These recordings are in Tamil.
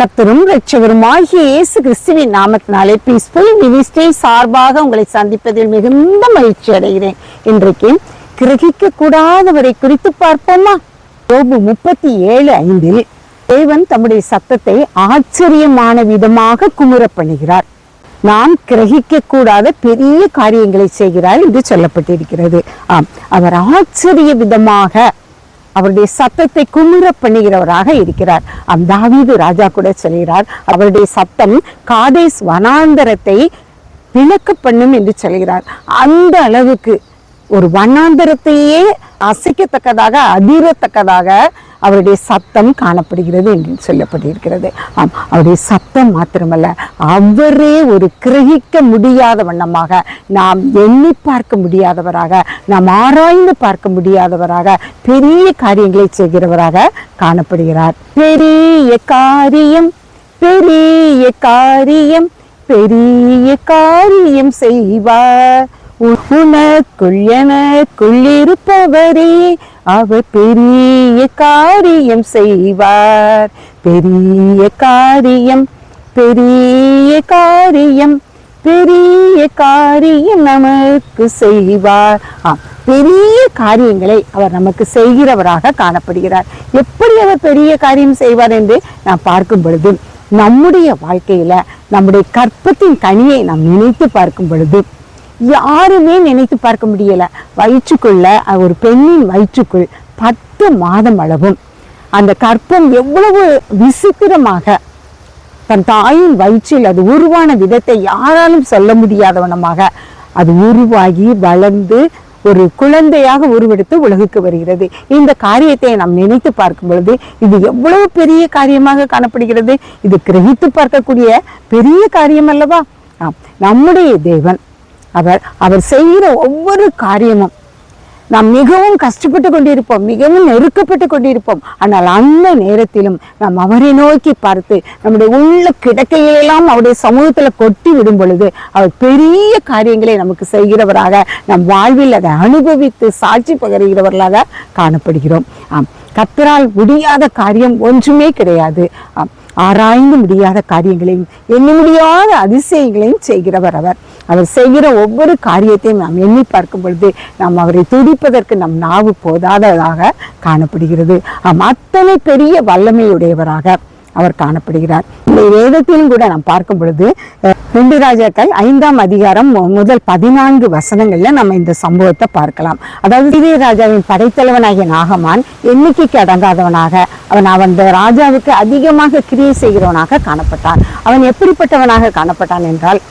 கர்த்தரும் இரட்சகருமாகிய இயேசு கிறிஸ்துவின் நாமத்தினாலே பீஸ்ஃபுல் மினிஸ்ட்ரி சார்பாக உங்களை சந்திப்பதில் மிகுந்த மகிழ்ச்சி அடைகிறேன். இன்றைக்கு கிரகிக்க கூடாதவரை குறித்து பார்ப்போமா? யோபு 37:5 தேவன் தம்முடைய சத்தத்தை ஆச்சரியமான விதமாக குமுற பண்ணுகிறார். நாம் கிரகிக்க கூடாத பெரிய காரியங்களை செய்கிறார் என்று சொல்லப்பட்டிருக்கிறது. அவர் ஆச்சரிய விதமாக அவருடைய சத்தத்தை குமுற பண்ணுகிறவராக இருக்கிறார். தாவீது ராஜா கூட சொல்கிறார், அவருடைய சத்தம் காதேஸ் வனாந்தரத்தை விளக்க பண்ணும் என்று சொல்கிறார். அந்த அளவுக்கு ஒரு வனாந்தரத்தையே அசைக்கத்தக்கதாக அதிரத்தக்கதாக அவருடைய சத்தம் காணப்படுகிறது என்று சொல்லப்பட்டிருக்கிறது. அவருடைய சத்தம் மாத்திரமல்ல, அவரே ஒரு கிரகிக்க முடியாத வண்ணமாக, நாம் எண்ணி பார்க்க முடியாதவராக, நாம் ஆராய்ந்து பார்க்க முடியாதவராக பெரிய காரியங்களை செய்கிறவராக காணப்படுகிறார். பெரிய காரியம் பெரிய காரியம் பெரிய காரியம் செய்வார், உனக்குள் எனக்குள் இருப்பவரே அவர் பெரிய காரியம் செய்வார். பெரிய காரியம் பெரிய காரியம் பெரிய காரியம் நமக்கு செய்வார். பெரிய காரியங்களை அவர் நமக்கு செய்கிறவராக காணப்படுகிறார். எப்படி அவர் பெரிய காரியம் செய்வார் என்று நாம் பார்க்கும் பொழுது, நம்முடைய வாழ்க்கையில நம்முடைய கற்பத்தின் கனியை நாம் நினைத்து பார்க்கும் பொழுது யாருமே நினைத்து பார்க்க முடியல. வயிற்றுக்குள்ள ஒரு பெண்ணின் வயிற்றுக்குள் 10 மாதம் அளவும் அந்த கற்பம் எவ்வளவு விசித்திரமாக தன் தாயின் வயிற்றில் அது உருவான விதத்தை யாராலும் சொல்ல முடியாதவனமாக அது உருவாகி வளர்ந்து ஒரு குழந்தையாக உருவெடுத்து உலகுக்கு வருகிறது. இந்த காரியத்தை நாம் நினைத்து பார்க்கும் பொழுது இது எவ்வளவு பெரிய காரியமாக காணப்படுகிறது. இது கிரகித்து பார்க்கக்கூடிய பெரிய காரியம் அல்லவா? நம்முடைய தேவன் அவர் செய்கிற ஒவ்வொரு காரியமும் நாம் மிகவும் கஷ்டப்பட்டு கொண்டிருப்போம், மிகவும் நெருக்கப்பட்டு கொண்டிருப்போம். ஆனால் அந்த நேரத்திலும் நாம் அவரை நோக்கி பார்த்து நம்முடைய உள்ள கிடக்கையெல்லாம் அவருடைய சமூகத்துல கொட்டி விடும் பொழுது அவர் பெரிய காரியங்களை நமக்கு செய்கிறவராக, நம் வாழ்வில் அதை அனுபவித்து சாட்சி பகருகிறவர்களாக காணப்படுகிறோம். கர்த்தரால் முடியாத காரியம் ஒன்றுமே கிடையாது. ஆராய்ந்து முடியாத காரியங்களையும் எண்ண முடியாத அதிசயங்களையும் செய்கிறவர் அவர் செய்கிற ஒவ்வொரு காரியத்தையும் நாம் எண்ணி பார்க்கும் பொழுது நாம் அவரை துதிப்பதற்கு நம் நாவு போதாததாக காணப்படுகிறது. அத்தனை பெரிய வல்லமையுடையவராக அவர் காணப்படுகிறார். இந்த வேதத்திலும் கூட நாம் பார்க்கும் பொழுது 2 ராஜாக்கள் 5ஆம் அதிகாரம் முதல் 14 வசனங்கள்ல நம்ம இந்த சம்பவத்தை பார்க்கலாம். அதாவது சீரிய ராஜாவின் படைத்தலைவனாகிய நாகமான் எண்ணிக்கைக்கு அடங்காதவனாக அவன் ராஜாவுக்கு அதிகமாக கிரியை செய்கிறவனாக காணப்பட்டான். அவன் எப்படிப்பட்டவனாக காணப்பட்டான் என்றால்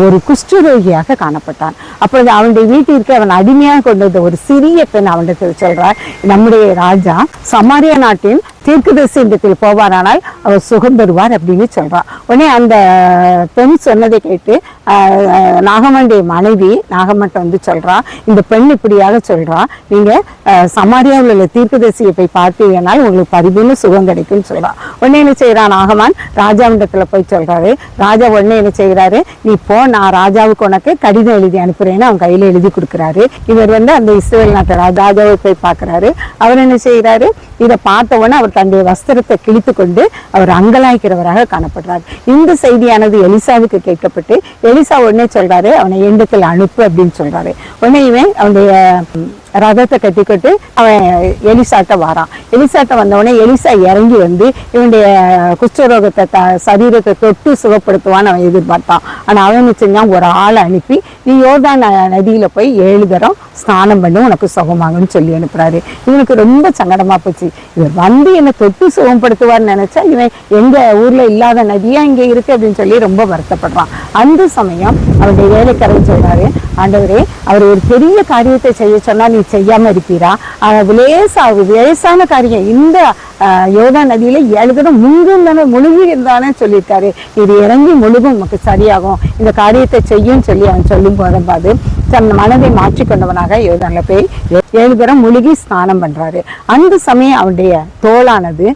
ஒரு குஷ்டரோகியாக காணப்பட்டான். அப்பொழுது அவனுடைய வீட்டிற்கு அவன் அடிமையாக கொண்டது ஒரு சிறிய பெண் அவனிடத்தில் சொல்றார், நம்முடைய ராஜா சமாரியா நாட்டின் தீர்க்கதரிசியிடத்தில் போவாரானால் அவர் சுகம் பெறுவார் அப்படின்னு சொல்றான். உடனே அந்த பெண் சொன்னதை கேட்டு நாகமனுடைய மனைவி நாகமன்ட்ட சொல்றா, இந்த பெண் இப்படியாக சொல்றா, நீங்க சமாரியாவில் உள்ள தீர்க்கதரிசியை போய் பார்த்தீங்கன்னால் உங்களுக்கு பரிபூர்ண சுகம் கிடைக்கும்னு சொல்றா. உடனே என்ன செய்யறான் நாகமான் ராஜாவிடத்துல போய் சொல்றாரு. ராஜா உடனே என்ன செய்யறாரு, நீ போ, நான் ராஜாவுக்கு உனக்கு கடிதம் எழுதி அனுப்புறேன்னு அவன் கையில எழுதி கொடுக்குறாரு. இவர் அந்த இஸ்ரேல் நாட்டு ராஜாவை போய் பார்க்கிறாரு. அவர் என்ன செய்யறாரு, இதை பார்த்த உடனே அவர் தன்னுடைய வஸ்திரத்தை கிழித்து கொண்டு அவர் அங்கலாய்க்கிறவராக காணப்படுறார். இந்த செய்தியானது எலிசாவுக்கு கேட்கப்பட்டு எலிசா உடனே சொல்றாரு, அவனை எண்டத்தில் அனுப்பு அப்படின்னு சொல்றாரு. உடனே இவன் அவனுடைய ரதத்தை கட்டிக்கிட்டு அவன் எலிசாட்ட வாரான். எலிசாட்ட வந்தவொடனே எலிசா இறங்கி வந்து இவனுடைய குஷ்டரோகத்தை சரீரத்தை தொட்டு சுகப்படுத்துவான்னு அவன் எதிர்பார்த்தான். ஆனா அவன் செஞ்சான், ஒரு ஆளை அனுப்பி நீ யோர்தான் நதியில போய் 7 தரம் ஸ்நானம் பண்ணி உனக்கு சுகமாகுன்னு சொல்லி அனுப்புறாரு. இவனுக்கு ரொம்ப சங்கடமா போச்சு. இவர் வந்து என்னை தொட்டு சுகப்படுத்துவார்னு நினைச்சா இவன் எங்க ஊர்ல இல்லாத நதியா இங்க இருக்கு அப்படின்னு சொல்லி ரொம்ப வருத்தப்படுறான். அந்த சமயம் அவருடைய வேலைக்காரர் சொல்றாரு, ஆண்டவரே, அவர் ஒரு பெரிய காரியத்தை செய்ய சொன்னா நீ செய்யாம இருப்பீரா? லேசான காரியம், இந்த யோர்தான் நதியில 7 தரம் முழுகி இருந்தானே சொல்லியிருக்காரு. இது இறங்கி முழுகும் நமக்கு சரியாகும், இந்த காரியத்தை செய்யும் சொல்லி அவன் சொல்லும் போது தன் மனதை மாற்றிக்கொண்டவனாக யோர்தான்ல போய் 7 தரம் முழுகி ஸ்நானம் பண்றாரு. அந்த சமயம் அவனுடைய தோளானது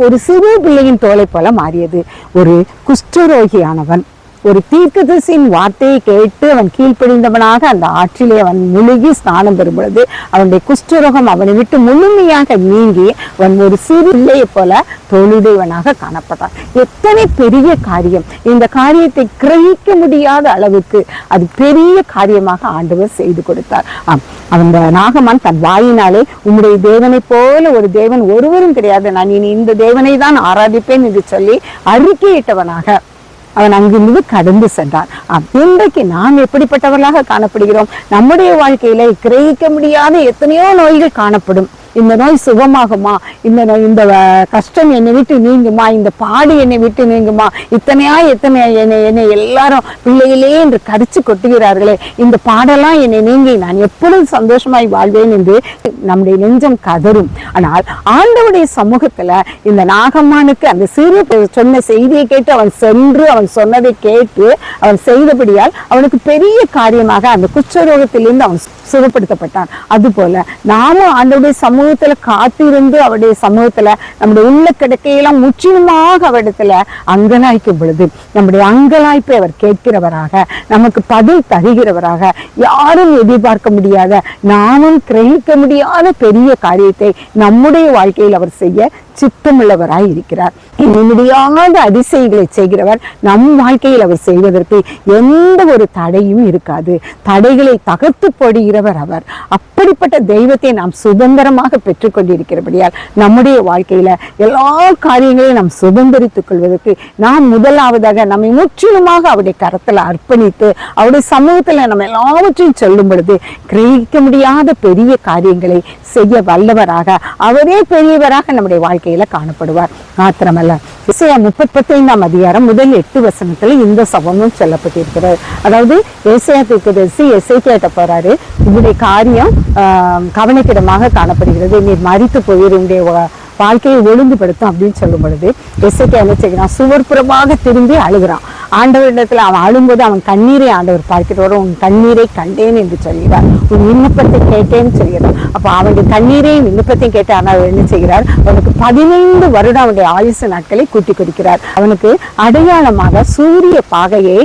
ஒரு சிறு பிள்ளையின் தோலை போல மாறியது. ஒரு குஷ்டரோகியானவன், ஒரு தீர்க்கதரிசியின் வார்த்தையை கேட்டு அவன் கீழ்ப்படிந்தவனாக அந்த ஆற்றிலே அவன் முழுகி ஸ்நானம் பெறும் பொழுது அவனுடைய குஷ்டரோகம் அவனை விட்டு முழுமையாக நீங்கி அவன் ஒரு சிறு பிள்ளையை போல தொழுடையவனாக காணப்பட்டான். எத்தனை பெரிய காரியம்! இந்த காரியத்தை கிரகிக்க முடியாத அளவுக்கு அது பெரிய காரியமாக ஆண்டவர் செய்து கொடுத்தார். அந்த நாகமான் தன் வாயினாலே உம்முடைய தேவனை போல ஒரு தேவன் ஒருவரும் கிடையாது, நான் இனி இந்த தேவனை தான் ஆராதிப்பேன் என்று சொல்லி அறிக்கையிட்டவனாக அவன் அங்கிருந்து கடந்து சென்றான். இன்றைக்கு நாம் எப்படிப்பட்டவர்களாக காணப்படுகிறோம்? நம்முடைய வாழ்க்கையில கிரகிக்க முடியாத எத்தனையோ நோய்கள் காணப்படும். இந்த நோய் சுகமாகுமா, இந்த கஷ்டம் என்னை விட்டு நீங்குமா, இந்த பாடு என்னை விட்டு நீங்குமா, எத்தனை என்னை எல்லாரும் பிள்ளைகளே என்று கடிச்சு கொட்டுகிறார்களே, இந்த பாடெல்லாம் என்னை நீங்கி நான் எப்பொழுதும் சந்தோஷமாய் வாழ்வேன் என்று நம்முடைய நெஞ்சம் கதரும். ஆனால் ஆண்டவருடைய சமூகத்துல இந்த நாகம்மானுக்கு அந்த சிறு சொன்ன செய்தியை கேட்டு அவன் சென்று அவன் சொன்னதை கேட்டு அவன் செய்தபடியால் அவனுக்கு பெரிய காரியமாக அந்த குஷ்டரோகத்திலிருந்து அவன் சுகப்படுத்தப்பட்டான். அதுபோல நாமும் ஆண்டவருடைய சமூகத்துல காத்திருந்து அவருடைய சமூகத்துல நம்முடைய உள்ள கிடக்கையெல்லாம் முற்றிலுமாக அவரிடத்துல அங்கலாய்க்கும் பொழுது நம்முடைய அங்கலாய்ப்பை அவர் கேட்கிறவராக, நமக்கு பதில் தருகிறவராக, யாரும் எதிர்பார்க்க முடியாத, நாமும் கிரகிக்க முடியாத பெரிய காரியத்தை நம்முடைய வாழ்க்கையில் அவர் செய்ய சித்தமுள்ளவராய் இருக்கிறார். முடியாத அதிசயங்களை செய்கிறவர் நம் வாழ்க்கையில் அவர் செய்வதற்கு எந்த ஒரு தடையும் இருக்காது. தடைகளை தகர்த்து போடுகிறவர் அவர். அப்படிப்பட்ட தெய்வத்தை நாம் சுதந்திரமாக பெற்றுக்கொண்டிருக்கிறபடியால் நம்முடைய வாழ்க்கையில எல்லா காரியங்களையும் நாம் சுதந்திரித்துக் கொள்வதற்கு நாம் முதலாவதாக நம்மை முற்றிலுமாக அவருடைய கரத்துல அர்ப்பணித்து அவருடைய சமூகத்துல நம்ம எல்லாவற்றையும் சொல்லும் பொழுது கிரகிக்க முடியாத பெரிய காரியங்களை செய்ய வல்லவராக, அவரே பெரியவராக நம்முடைய வாழ்க்கையில காணப்படுவார். மாத்திரமல்ல, இசையா 35 அதிகாரம் முதல் 8 வசனத்துல இந்த சபமும் சொல்லப்பட்டிருக்கிறது. அதாவது ஏசாயா தீர்க்கதரிசி எசேக்கியாட்ட போறாரு, உங்களுடைய காரியம் கவனக்கிடமாக காணப்படுகிறது, நீர் மரித்து போயிரு, உங்களுடைய வாழ்க்கையை ஒழுங்குபடுத்தும் அப்படின்னு சொல்லும் பொழுது எசேக்கியா என்ன செய்கிறான்? சுவர்புறமாக திரும்பி அழுகிறான். ஆண்டவரிடத்துல அவன் அழும்போது அவன் கண்ணீரை ஆண்டவர் பார்க்கிறவர், உன் கண்ணீரை கண்டேன் என்று சொல்கிறார், உன் விண்ணப்பத்தை கேட்டேன்னு சொல்கிறார். அப்ப அவனுடைய கண்ணீரையும் விண்ணப்பத்தையும் கேட்டு ஆனால் என்ன செய்கிறார்? அவனுக்கு 15 வருடம் அவனுடைய ஆயுசு நாட்களை கூட்டி கொடுக்கிறார். அவனுக்கு அடையாளமாக சூரிய பாகையை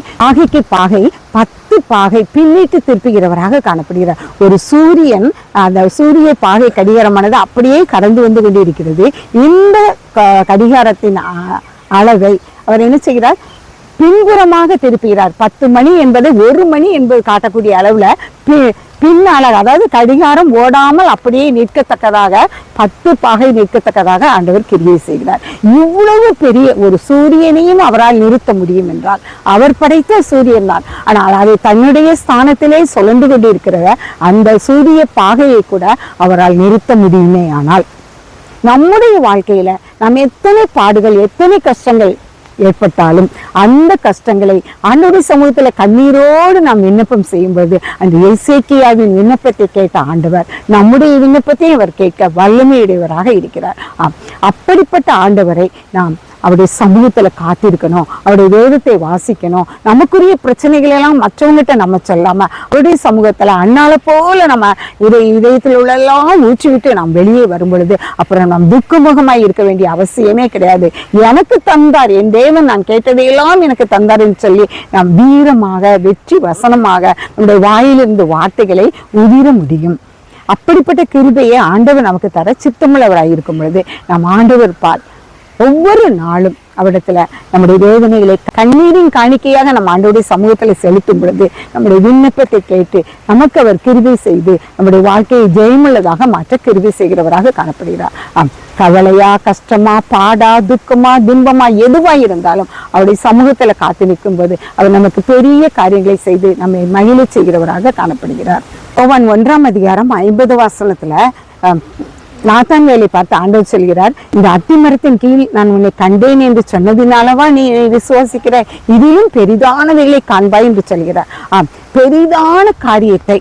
பாகை 10 பாகை பின்னிட்டு திருப்புகிறவராக காணப்படுகிறார். ஒரு சூரியன் அந்த சூரிய பாகை கடிகாரமானது அப்படியே கடந்து வந்து கொண்டிருக்கிறது. இந்த கடிகாரத்தின் அளவை அவர் என்ன செய்கிறார்? பின்புறமாக திருப்புகிறார். 10 மணி என்பது 1 மணி என்பது காட்டக்கூடிய அளவுல பின்னாளர், அதாவது கடிகாரம் ஓடாமல் அப்படியே நிற்கத்தக்கதாக 10 பாகை நிற்கத்தக்கதாக ஆண்டவர் கிரியை செய்கிறார். இவ்வளவு பெரிய ஒரு சூரியனையும் அவரால் நிறுத்த முடியும் என்றால் அவர் படைத்த சூரியன் தான். ஆனால் அதை தன்னுடைய ஸ்தானத்திலே சுழன்று கொண்டிருக்கிற அந்த சூரிய பாகையை கூட அவரால் நிறுத்த முடியுமே. ஆனால் நம்முடைய வாழ்க்கையில நாம் எத்தனை பாடுகள், எத்தனை கஷ்டங்கள் ஏற்பட்டாலும் அந்த கஷ்டங்களை ஆண்டவருடைய சமூகத்துல கண்ணீரோடு நாம் விண்ணப்பம் செய்யும்போது அந்த எசேக்கியாவின் விண்ணப்பத்தை கேட்ட ஆண்டவர் நம்முடைய விண்ணப்பத்தையும் அவர் கேட்க வல்லமையுடையவராக இருக்கிறார். அப்படிப்பட்ட ஆண்டவரை நாம் அவருடைய சமூகத்துல காத்திருக்கணும், அவருடைய வேதத்தை வாசிக்கணும். நமக்குரிய பிரச்சனைகள் எல்லாம் மற்றவங்ககிட்ட நம்ம சொல்லாம அவருடைய சமூகத்துல அண்ணால போல நம்ம இதயத்தில் உள்ளெல்லாம் ஊற்றி விட்டு நாம் வெளியே வரும் பொழுது அப்புறம் நாம் துக்கமுகமாய் இருக்க வேண்டிய அவசியமே கிடையாது. எனக்கு தந்தார் என் தேவன், நான் கேட்டதையெல்லாம் எனக்கு தந்தார் என்று சொல்லி நாம் வீரமாக வெற்றி வசனமாக நம்முடைய வாயிலிருந்து வார்த்தைகளை உதிர முடியும். அப்படிப்பட்ட கிருபையை ஆண்டவர் நமக்கு தர சித்தமுள்ளவராய் இருக்கும் பொழுது நாம் ஆண்டவர் ஒவ்வொரு நாளும் அவரிடத்துல நம்முடைய வேதனைகளை கண்ணீரின் காணிக்கையாக நம்ம ஆண்டவருடைய சமூகத்துல செலுத்தும் பொழுது நம்முடைய விண்ணப்பத்தை கேட்டு நமக்கு அவர் கிருபை செய்து நம்முடைய வாழ்க்கையை ஜெயமுள்ளதாக மாற்ற கிருபை செய்கிறவராக காணப்படுகிறார். கவலையா, கஷ்டமா, பாடா, துக்கமா, துன்பமா எதுவா இருந்தாலும் அவருடைய சமூகத்துல காத்து நிற்கும் போது அவர் நமக்கு பெரிய காரியங்களை செய்து நம்மை மகிழ செய்கிறவராக காணப்படுகிறார். யோவான் 1 அதிகாரம் 50 வசனத்துல நாத்தான்வேலை பார்த்து ஆண்டவர் சொல்கிறார், இந்த அத்திமரத்தின் கீழ் நான் உன்னை கண்டேன் என்று சொன்னதினாலவா நீ விசுவாசிக்கிற, இதிலும் பெரிதானவைகளை காண்பாய் என்று சொல்கிறார். பெரிதான காரியத்தை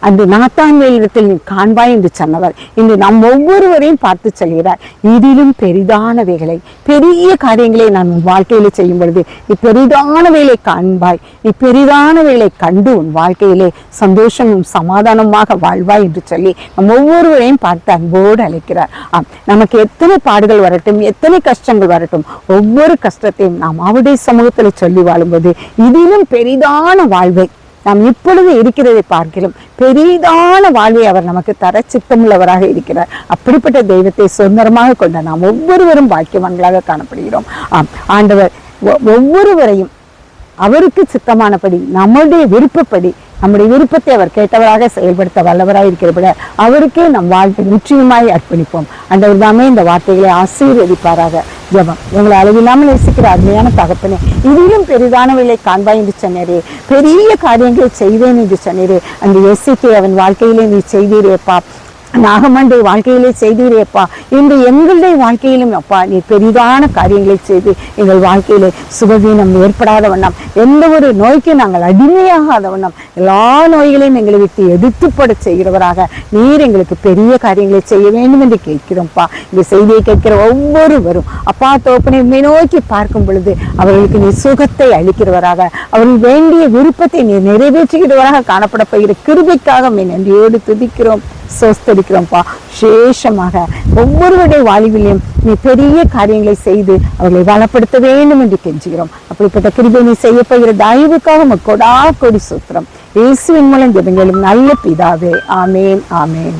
அந்த நாத்தான்வேலிடத்தில் நீ காண்பாய் என்று சொன்னவர் இன்று நம் ஒவ்வொருவரையும் பார்த்து சொல்கிறார். இதிலும் பெரிதானவைகளை, பெரிய காரியங்களை நான் உன் வாழ்க்கையிலே செய்யும் பொழுது நீ பெரிதானவைகளை காண்பாய், நீ பெரிதானவைகளை கண்டு உன் வாழ்க்கையிலே சந்தோஷமும் சமாதானமாக வாழ்வாய் என்று சொல்லி நம் ஒவ்வொருவரையும் பார்த்து அன்போடு அழைக்கிறார். நமக்கு எத்தனை பாடுகள் வரட்டும், எத்தனை கஷ்டங்கள் வரட்டும், ஒவ்வொரு கஷ்டத்தையும் நாம் அவருடைய சமூகத்தில் சொல்லி வாழும்போது இதிலும் பெரிதான வாழ்வை நாம் இப்பொழுது இருக்கிறதை பார்க்கிறோம், பெரிதான வாழ்வை அவர் நமக்கு தர சித்தமுள்ளவராக இருக்கிறார். அப்படிப்பட்ட தெய்வத்தை சுதந்திரமாக கொண்ட நாம் ஒவ்வொருவரும் பாக்கியவான்களாக காணப்படுகிறோம். ஆண்டவர் ஒவ்வொருவரையும் அவருக்கு சித்தமானபடி, நம்முடைய விருப்பப்படி, நம்முடைய விருப்பத்தை அவர் கேட்டவராக செயல்படுத்த வல்லவராக இருக்கிறபடி அவருக்கே நம் வாழ்க்கை முற்றிலுமாய் அர்ப்பணிப்போம். ஆண்டவர் தாமே இந்த வார்த்தைகளை ஆசீர்வதிப்பாராக. ஜெபம். உங்களை அளவில்லாமல் நேசிக்கிற அருமையான தகப்பனே, இதிலும் பெரிதானவர்களை காண்பாய் என்று சொன்னீரே, பெரிய காரியங்களை செய்வேன் என்று சொன்னீரே. அந்த எஸ்ஐக்கு அவன் வாழ்க்கையிலே நீ செய்தீரேப்பா, நாகமண்டை வாழ்க்கையிலே செய்தீரேப்பா, இன்று எங்களுடைய வாழ்க்கையிலும் அப்பா நீ பெரிதான காரியங்களை செய்து எங்கள் வாழ்க்கையிலே சுகவீனம் ஏற்படாத வண்ணம், எந்த ஒரு நோய்க்கு நாங்கள் அடிமையாகாத வண்ணம், எல்லா நோய்களையும் எங்களை விட்டு எதிர்த்துப்பட செய்கிறவராக நீர் எங்களுக்கு பெரிய காரியங்களை செய்ய வேண்டும் என்று கேட்கிறோம்ப்பா. இந்த செய்தியை கேட்கிற ஒவ்வொருவரும் அப்பா தோப்பனை உண்மை நோக்கி பார்க்கும் பொழுது அவர்களுக்கு நீ சுகத்தை அளிக்கிறவராக, அவர்கள் வேண்டிய விருப்பத்தை நீ நிறைவேற்றுகிறவராக காணப்பட போகிற கிருபைக்காக நன்றியோடு துதிக்கிறோம், சோஸ்தரிக்கிறோம்ப்பா. விசேஷமாக ஒவ்வொருவருடைய வாழ்விலையும் நீ பெரிய காரியங்களை செய்து அவர்களை வளப்படுத்த வேண்டும் என்று கெஞ்சுகிறோம். அப்படிப்பட்ட கிருபை நீ செய்ய போகிற தயவுக்காக மக்கோடா கொடி சூத்திரம் இயேசுவின் மூலம் ஜெபங்களும் நல்ல பிதாவே. ஆமேன், ஆமேன்.